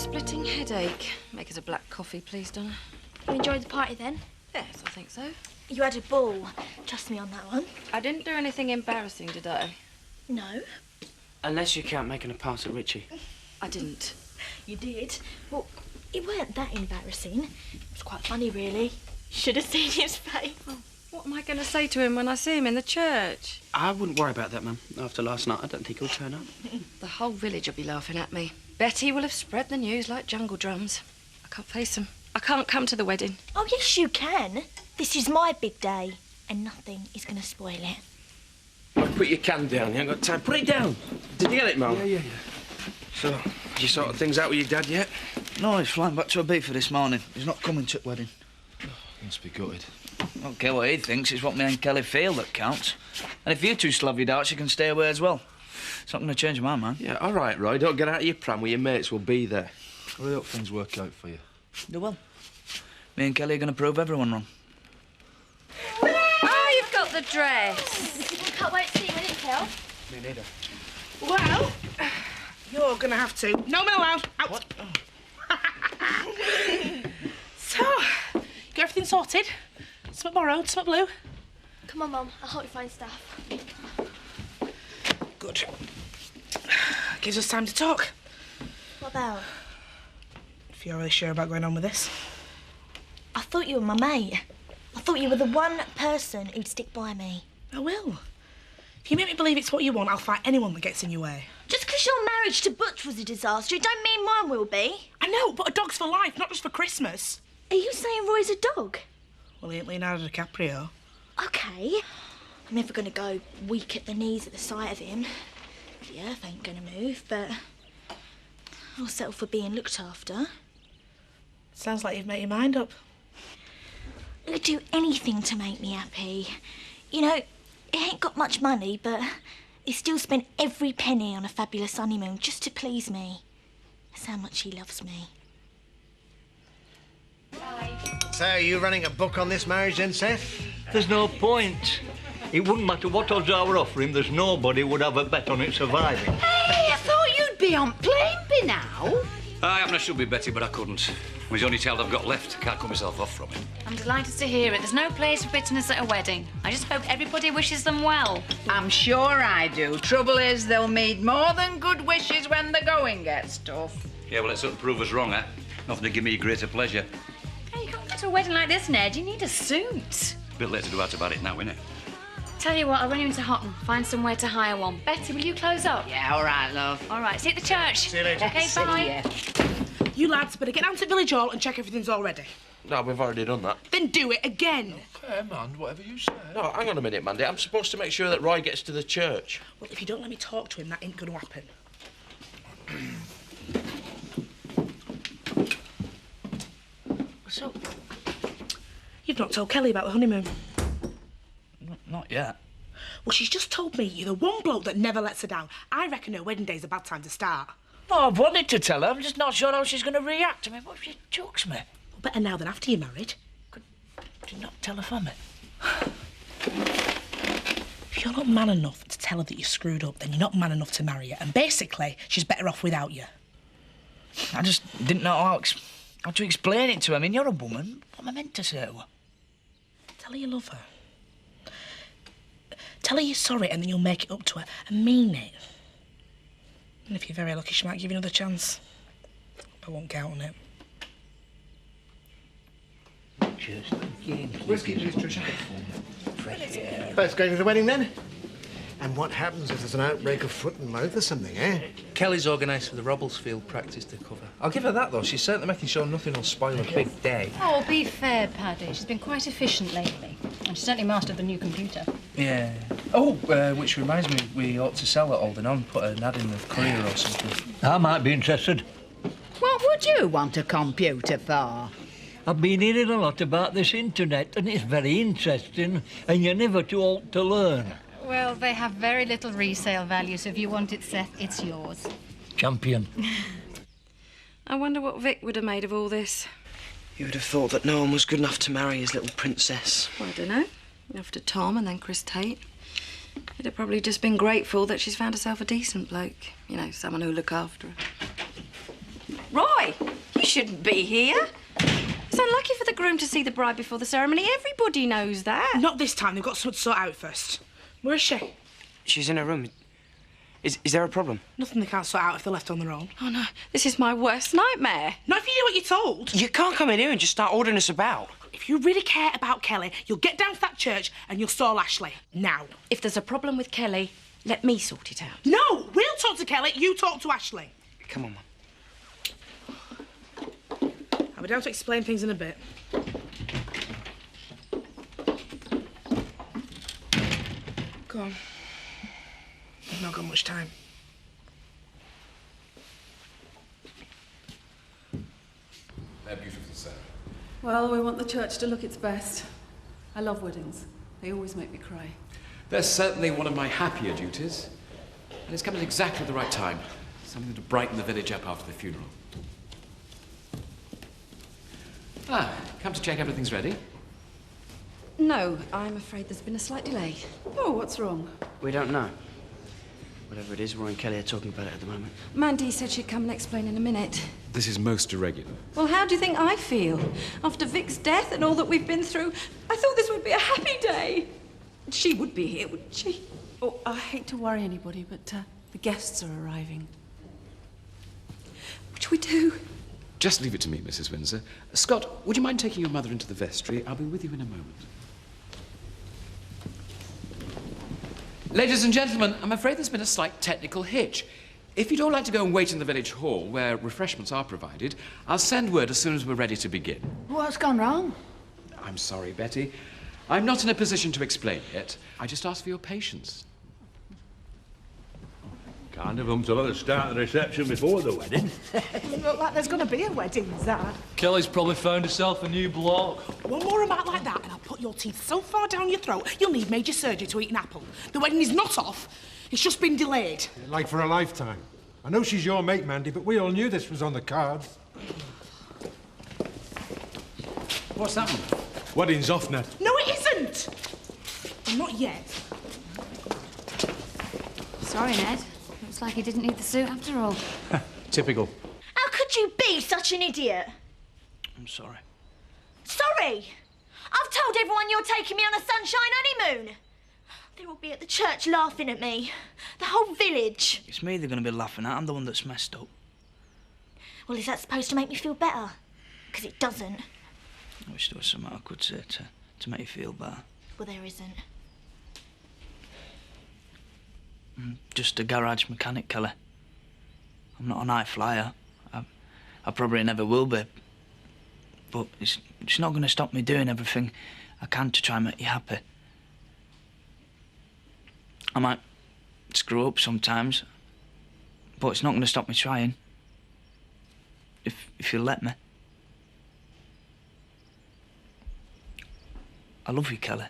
splitting headache. Make us a black coffee, please, Donna. You enjoyed the party then? Yes, I think so. You had a ball. Trust me on that one. I didn't do anything embarrassing, did I? No. Unless you count making a pass at Richie. I didn't. You did? Well, it weren't that embarrassing. It was quite funny, really. Should have seen his face. Oh, what am I going to say to him when I see him in the church? I wouldn't worry about that, Mum. After last night, I don't think he'll turn up. The whole village will be laughing at me. Betty will have spread the news like jungle drums. I can't face them. I can't come to the wedding. Oh, yes, you can. This is my big day, and nothing is going to spoil it. Well, put your can down. You ain't got time. Put it down. Did you get it, Mum? Yeah. So, have you sorted things out with your dad yet? No, he's flying back to a beat for this morning. He's not coming to the wedding. He must be gutted. I don't care what he thinks, it's what me and Kelly feel that counts. And if you two slov your darts, you can stay away as well. It's not going to change my mind. Yeah, all right, Roy. Don't get out of your pram with your mates. We'll be there. Well, I hope things work out for you. They will. Me and Kelly are going to prove everyone wrong. Oh, you've got the dress. Can't wait to see you in it, Kel. Me neither. Well, you're going to have to. No men allowed. Out. What? So, got everything sorted? Some borrowed, some blue. Come on, Mum. I'll help you find stuff. Good. Gives us time to talk. What about? If you're really sure about going on with this. I thought you were my mate. I thought you were the one person who'd stick by me. I will. If you make me believe it's what you want, I'll fight anyone that gets in your way. Just because your marriage to Butch was a disaster, it don't mean mine will be. I know, but a dog's for life, not just for Christmas. Are you saying Roy's a dog? Well, he ain't Leonardo DiCaprio. OK. I'm never going to go weak at the knees at the sight of him. The earth ain't going to move, but I'll settle for being looked after. Sounds like you've made your mind up. I'd do anything to make me happy. You know, he ain't got much money, but he still spent every penny on a fabulous honeymoon just to please me. That's how much he loves me. So, are you running a book on this marriage then, Seth? There's no point. It wouldn't matter what odds I were offering, there's nobody would have a bet on it surviving. Hey, I thought you'd be on plane by now. I happen I should be, Betty, but I couldn't. It was the only child I've got left. Can't cut myself off from it. I'm delighted to hear it. There's no place for bitterness at a wedding. I just hope everybody wishes them well. I'm sure I do. Trouble is, they'll need more than good wishes when the going gets tough. Yeah, well, let's prove us wrong, eh? Nothing to give me greater pleasure. Hey, you can't go to a wedding like this, Ned. You need a suit. A bit late to do out about it now, innit? Tell you what, I'll run you into Hotton. Find somewhere to hire one. Betty, will you close up? Yeah, all right, love. All right, see you at the church. See you later. OK, bye. You lads better get down to Village Hall and check everything's all ready. No, we've already done that. Then do it again. Okay, man, whatever you say. No, hang on a minute, Mandy. I'm supposed to make sure that Roy gets to the church. Well, if you don't let me talk to him, that ain't going to happen. So, you've not told Kelly about the honeymoon? Not yet. Well, she's just told me you're the one bloke that never lets her down. I reckon her wedding day's a bad time to start. No, I've wanted to tell her. I'm just not sure how she's going to react. I mean, what if she chokes me? Well, better now than after you're married. Could you not tell her for me? If you're not man enough to tell her that you're screwed up, then you're not man enough to marry her. And basically, she's better off without you. I just didn't know how to explain it to her. I mean, you're a woman. What am I meant to say to her? Tell her you love her. Tell her you're sorry and then you'll make it up to her and mean it. And if you're very lucky, she might give you another chance. I won't count on it. Whiskey, please, Tricia. First going to the wedding, then? And what happens if there's an outbreak of foot and mouth or something, eh? Kelly's organised for the Robblesfield practice to cover. I'll give her that, though. She's certainly making sure nothing will spoil a big day. Oh, be fair, Paddy. She's been quite efficient lately. And she's certainly mastered the new computer. Yeah. Oh, which reminds me, we ought to sell it Alden on, put an ad in the Courier or something. I might be interested. What would you want a computer for? I've been hearing a lot about this internet, and it's very interesting, and you're never too old to learn. Well, they have very little resale value, so if you want it, Seth, it's yours. Champion. I wonder what Vic would have made of all this. You would have thought that no one was good enough to marry his little princess. Well, I don't know. After Tom and then Chris Tate. He'd have probably just been grateful that she's found herself a decent bloke. You know, someone who'll look after her. Roy, you shouldn't be here. It's unlucky for the groom to see the bride before the ceremony. Everybody knows that. Not this time. They've got something to sort out first. Where is she? She's in her room. Is there a problem? Nothing they can't sort out if they're left on their own. Oh, no. This is my worst nightmare. Not if you do what you're told. You can't come in here and just start ordering us about. If you really care about Kelly, you'll get down to that church and you'll stall Ashley. Now. If there's a problem with Kelly, let me sort it out. No! We'll talk to Kelly, you talk to Ashley. Come on, Mum. I'll be down to explain things in a bit. Go on. I've not got much time. They're beautiful, sir. Well, we want the church to look its best. I love weddings. They always make me cry. They're certainly one of my happier duties. And it's come at exactly the right time. Something to brighten the village up after the funeral. Ah, come to check everything's ready? No, I'm afraid there's been a slight delay. Oh, what's wrong? We don't know. Whatever it is, Roy and Kelly are talking about it at the moment. Mandy said she'd come and explain in a minute. This is most irregular. Well, how do you think I feel? After Vic's death and all that we've been through, I thought this would be a happy day. She would be here, wouldn't she? Oh, I hate to worry anybody, but the guests are arriving. What should we do? Just leave it to me, Mrs. Windsor. Scott, would you mind taking your mother into the vestry? I'll be with you in a moment. Ladies and gentlemen, I'm afraid there's been a slight technical hitch. If you'd all like to go and wait in the village hall, where refreshments are provided, I'll send word as soon as we're ready to begin. What's gone wrong? I'm sorry, Betty. I'm not in a position to explain yet. I just ask for your patience. Kind of them to let us start the reception before the wedding. Look like there's going to be a wedding, Dad. Kelly's probably found herself a new bloke. One more remark like that and I'll put your teeth so far down your throat you'll need major surgery to eat an apple. The wedding is not off. It's just been delayed. Like for a lifetime. I know she's your mate, Mandy, but we all knew this was on the cards. What's that one? Wedding's off, Ned. No, it isn't. Well, not yet. Sorry, Ned. Looks like he didn't need the suit after all. Typical. How could you be such an idiot? I'm sorry. Sorry? I've told everyone you're taking me on a sunshine honeymoon. They'll all be at the church laughing at me. The whole village. It's me they're going to be laughing at. I'm the one that's messed up. Well, is that supposed to make me feel better? Because it doesn't. I wish there was something I could say to make you feel better. Well, there isn't. I'm just a garage mechanic, Kelly. I'm not a night flyer. I probably never will be. But it's not going to stop me doing everything I can to try and make you happy. I might screw up sometimes, but it's not going to stop me trying. If you'll let me. I love you, Kelly.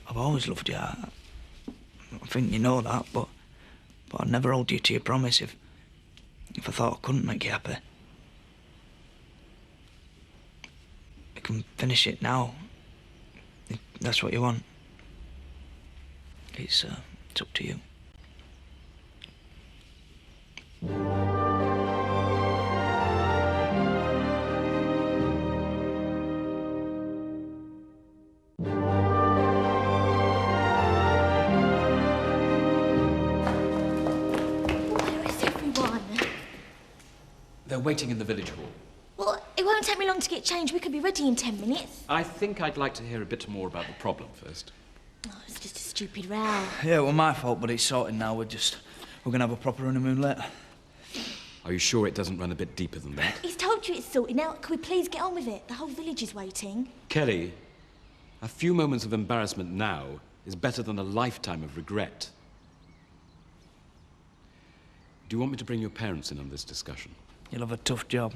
I've always loved you. I think you know that, but I'd never hold you to your promise if I thought I couldn't make you happy. I can finish it now, if that's what you want. It's up to you. They're waiting in the village hall. Well, it won't take me long to get changed. We could be ready in 10 minutes. I think I'd like to hear a bit more about the problem first. Oh, it's just a stupid row. Yeah, well, my fault, but it's sorted now. We're going to have a proper honeymoon later. Are you sure it doesn't run a bit deeper than that? He's told you it's sorted. Now, can we please get on with it? The whole village is waiting. Kelly, a few moments of embarrassment now is better than a lifetime of regret. Do you want me to bring your parents in on this discussion? You'll have a tough job.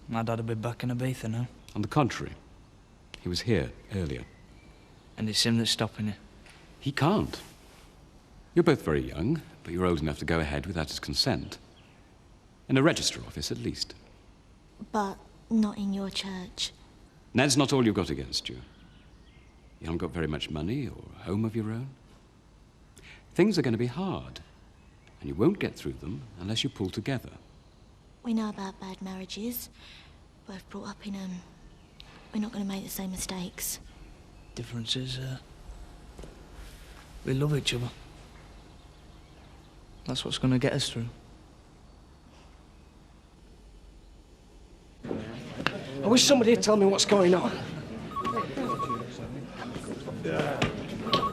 My dad'll be back in Ibiza now. On the contrary, he was here earlier. And it's him that's stopping you? He can't. You're both very young, but you're old enough to go ahead without his consent. In a register office, at least. But not in your church. Ned's not all you've got against you. You haven't got very much money or a home of your own. Things are going to be hard, and you won't get through them unless you pull together. We know about bad marriages. Both brought up in them. We're not going to make the same mistakes. Difference is, we love each other. That's what's going to get us through. I wish somebody would tell me what's going on.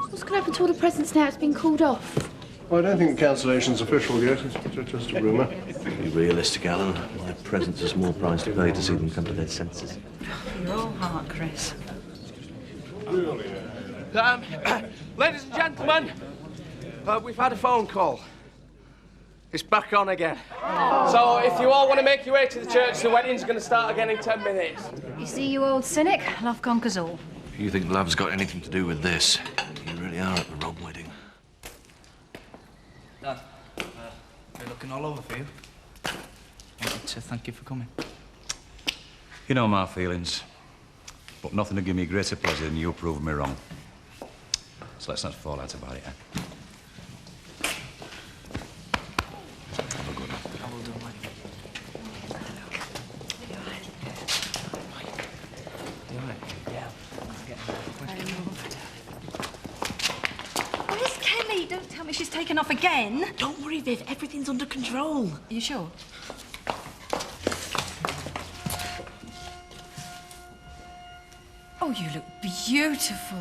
What's going to happen to all the presents now it's been called off? Well, I don't think the cancellation's official yet. It's just a rumour. Be realistic, Alan. My presents are small price to pay to see them come to their senses. You're all heart, Chris. Ladies and gentlemen, we've had a phone call. It's back on again. So if you all want to make your way to the church, the wedding's going to start again in 10 minutes. You see, you old cynic, love conquers all. If you think love's got anything to do with this, you really are at the wrong wedding. Dad, we're looking all over for you. I wanted to thank you for coming. You know my feelings, but nothing will give me greater pleasure than you proving me wrong. So let's not fall out about it, eh? Have a good one. I will do, mate. You all right? Yeah. Where's Kelly? Don't tell me she's taken off again. Don't worry, Viv. Everything's under control. Are you sure? Oh, you look beautiful.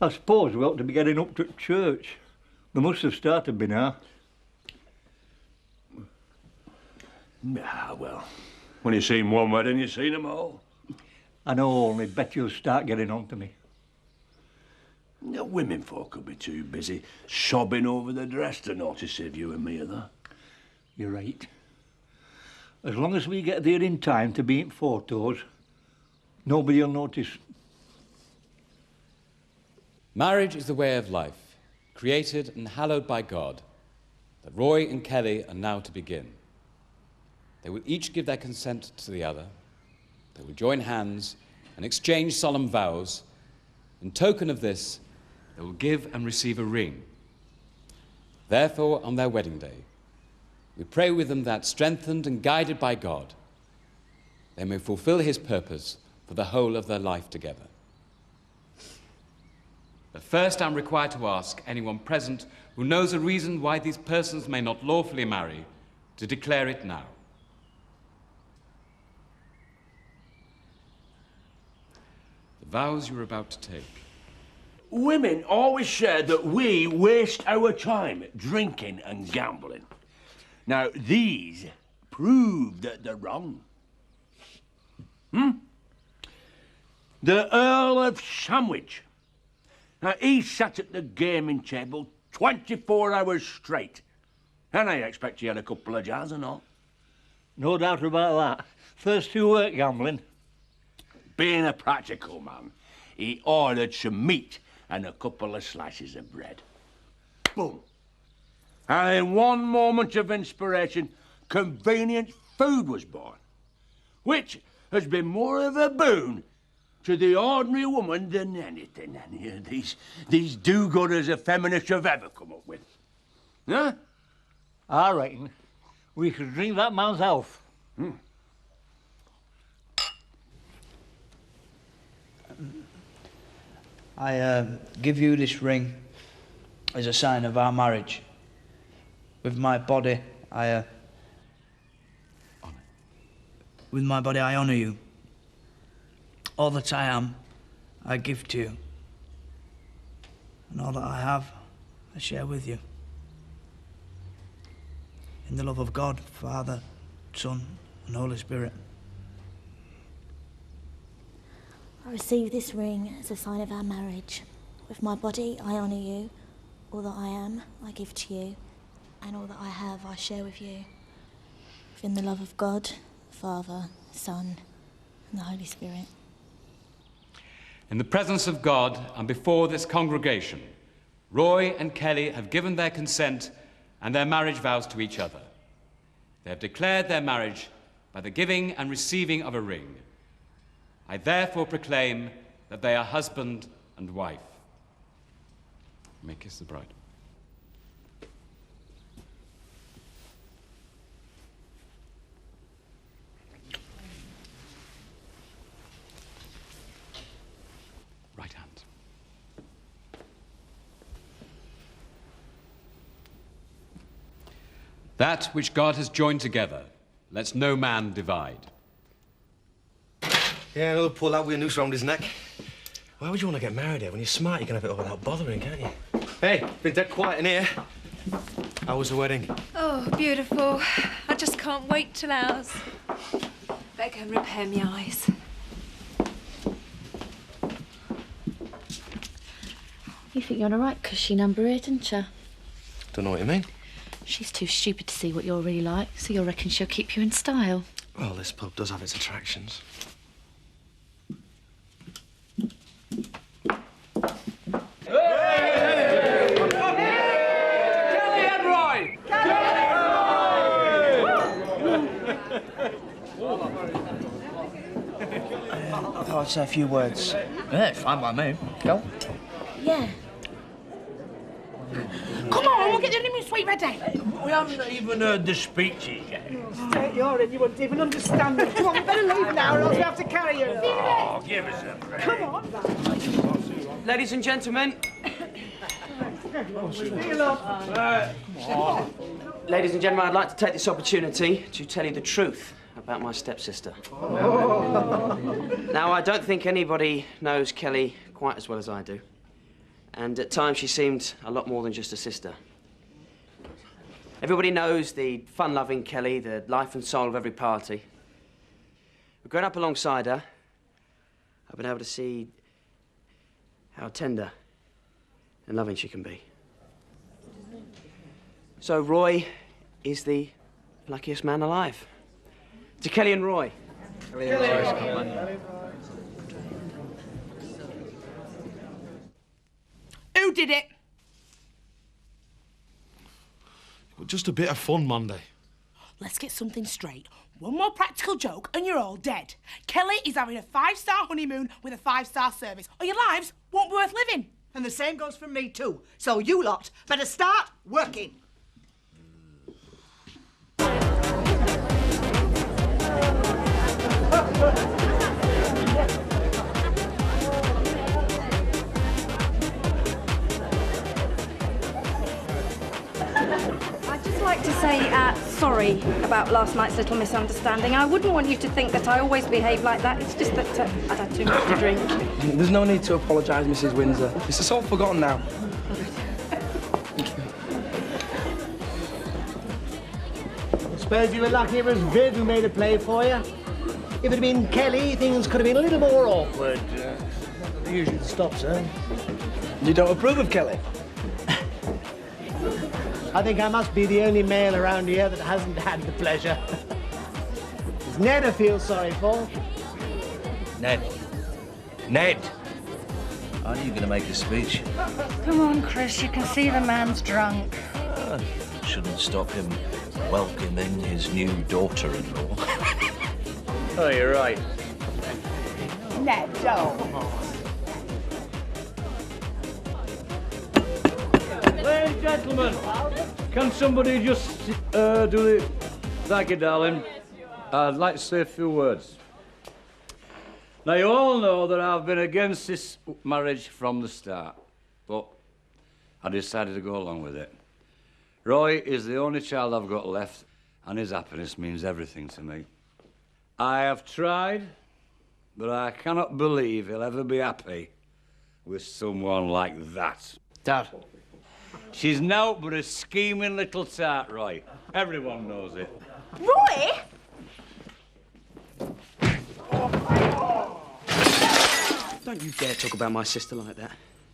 I suppose we ought to be getting up to church. They must have started by now. Ah, well, when you've seen one wedding, you've seen them all. I know, only bet you'll start getting on to me. The women folk will be too busy sobbing over the dress to notice if you and me are there. You're right. As long as we get there in time to be in photos, nobody'll notice. Marriage is the way of life, created and hallowed by God, that Roy and Kelly are now to begin. They will each give their consent to the other. They will join hands and exchange solemn vows. In token of this, they will give and receive a ring. Therefore, on their wedding day, we pray with them that, strengthened and guided by God, they may fulfill his purpose for the whole of their life together. But first, I'm required to ask anyone present who knows a reason why these persons may not lawfully marry to declare it now. The vows you're about to take. Women always said that we waste our time drinking and gambling. Now, these prove that they're wrong. The Earl of Sandwich. Now, he sat at the gaming table 24 hours straight. And I expect he had a couple of jars and all. No doubt about that. First two work gambling. Being a practical man, he ordered some meat and a couple of slices of bread. Boom. And in one moment of inspiration, convenient food was born, which has been more of a boon to the ordinary woman than anything any of these do-gooders of feminists have ever come up with. Huh? I reckon we should drink that man's health. I give you this ring as a sign of our marriage. With my body, I honour you. All that I am, I give to you. And all that I have, I share with you. In the love of God, Father, Son, and Holy Spirit. I receive this ring as a sign of our marriage. With my body, I honour you. All that I am, I give to you. And all that I have, I share with you. Within the love of God, Father, Son, and the Holy Spirit. In the presence of God and before this congregation, Roy and Kelly have given their consent and their marriage vows to each other. They have declared their marriage by the giving and receiving of a ring. I therefore proclaim that they are husband and wife. You may kiss the bride. Right hand. That which God has joined together, let's no man divide. Yeah, another pull out with a noose round his neck. Why would you want to get married here? When you're smart, you can have it all without bothering, can't you? Hey, been dead quiet in here. How was the wedding? Oh, beautiful. I just can't wait till ours. Better go and repair my eyes. You think you're all right, cushy number 8, didn't you? Don't know what you mean. She's too stupid to see what you're really like, so you'll reckon she'll keep you in style. Well, this pub does have its attractions. I thought I'd say a few words. Yeah, fine by me. Go. Yeah. Come on, we'll get the honeymoon suite ready. We haven't even heard the speeches yet. Take your in, you wouldn't even understand them. Come on, we better leave now or else we have to carry you. Oh, give us a break. Come on. Ladies and gentlemen. Ladies and gentlemen, I'd like to take this opportunity to tell you the truth about my stepsister. Now, I don't think anybody knows Kelly quite as well as I do. And at times she seemed a lot more than just a sister. Everybody knows the fun-loving Kelly, the life and soul of every party. But growing up alongside her, I've been able to see how tender and loving she can be. So Roy is the luckiest man alive. To Kelly and Roy. Kelly and Roy. Who did it? Just a bit of fun, Monday. Let's get something straight. One more practical joke and you're all dead. Kelly is having a 5-star honeymoon with a 5-star service, or your lives won't be worth living. And the same goes for me too. So you lot better start working. I'd just like to say sorry about last night's little misunderstanding. I wouldn't want you to think that I always behave like that. It's just that I'd had too much to drink. There's no need to apologise, Mrs. Windsor. It's all forgotten now. I suppose you were lucky it was Viv who made a play for you. If it had been Kelly, things could have been a little more awkward. Usually stops her. You don't approve of Kelly? I think I must be the only male around here that hasn't had the pleasure. There's Ned I feel sorry for. Ned. Ned! Are you going to make a speech? Come on, Chris, you can see the man's drunk. Shouldn't stop him welcoming his new daughter-in-law. Oh, you're right. Ned, don't. Ladies and gentlemen, can somebody just do the... Thank you, darling. I'd like to say a few words. Now, you all know that I've been against this marriage from the start, but I decided to go along with it. Roy is the only child I've got left, and his happiness means everything to me. I have tried, but I cannot believe he'll ever be happy with someone like that. Dad. She's now but a scheming little tart, Roy. Everyone knows it. Roy? Don't you dare talk about my sister like that.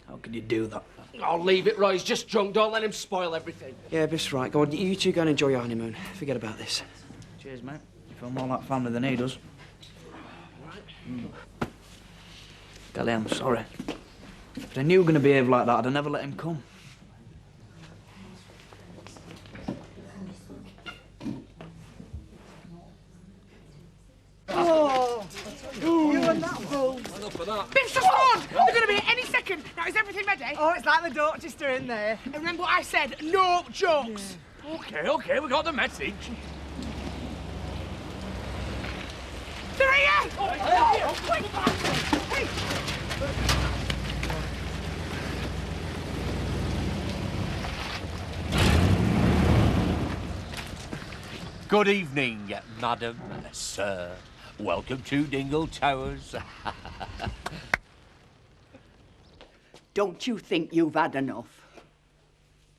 How could you do that? I'll leave it, Roy. He's just drunk. Don't let him spoil everything. Yeah, Biff's right. Go on, you two go and enjoy your honeymoon. Forget about this. Cheers, mate. You feel more like family than he does. Kelly, I'm sorry. If I knew you were going to behave like that, I'd have never let him come. Oh, you and that fool. Biff's just on! They're going to be here any second. Now, is everything ready? okay? Oh, it's like the Dorchester in there. And remember what I said, no jokes. OK, we got the message. They're here! Good evening, madam, sir. Welcome to Dingle Towers. Don't you think you've had enough?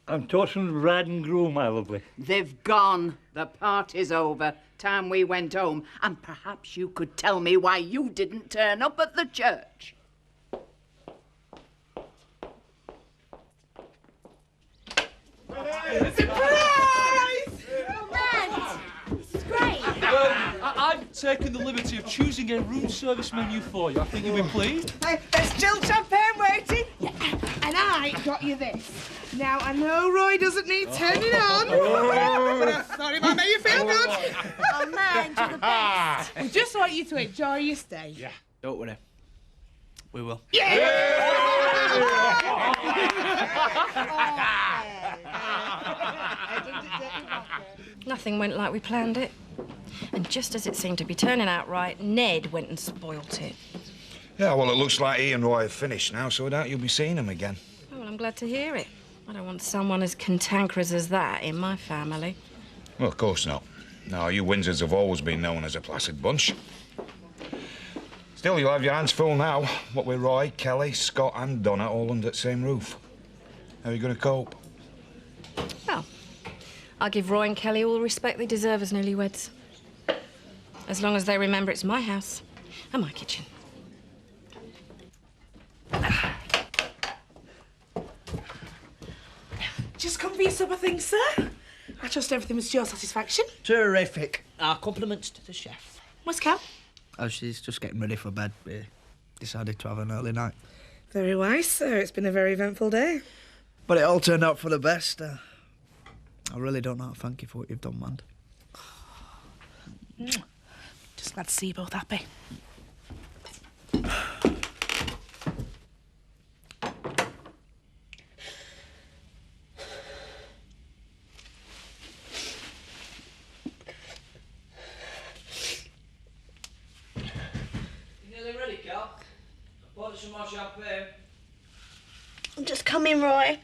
I'm tossing bride and groom, my lovely. They've gone. The party's over. Time we went home. And perhaps you could tell me why you didn't turn up at the church. I've taken the liberty of choosing a room service menu for you. I think you'll be pleased. There's chilled champagne waiting. Yeah, and I got you this. Now, I know Roy doesn't need turning on. But I thought it might make you feel good. Oh, man, you're the best. We just want you to enjoy your stay. Yeah, don't worry. We will. Nothing went like we planned it. And just as it seemed to be turning out right, Ned went and spoilt it. Yeah, well, it looks like he and Roy have finished now, so I doubt you'll be seeing him again. Oh, well, I'm glad to hear it. I don't want someone as cantankerous as that in my family. Well, of course not. No, you Windsors have always been known as a placid bunch. Still, you'll have your hands full now. What with Roy, Kelly, Scott and Donna all under the same roof. How are you going to cope? Well, I'll give Roy and Kelly all the respect they deserve as newlyweds. As long as they remember it's my house and my kitchen. Just come for your supper things, sir. I trust everything was to your satisfaction. Terrific. Our compliments to the chef. Where's Cal? Oh, she's just getting ready for bed. We decided to have an early night. Very wise, sir. It's been a very eventful day. But it all turned out for the best. I really don't know how to thank you for what you've done, man. Just glad to see you both happy. You nearly ready, Cal? I poured some more champagne. I'm just coming, Roy.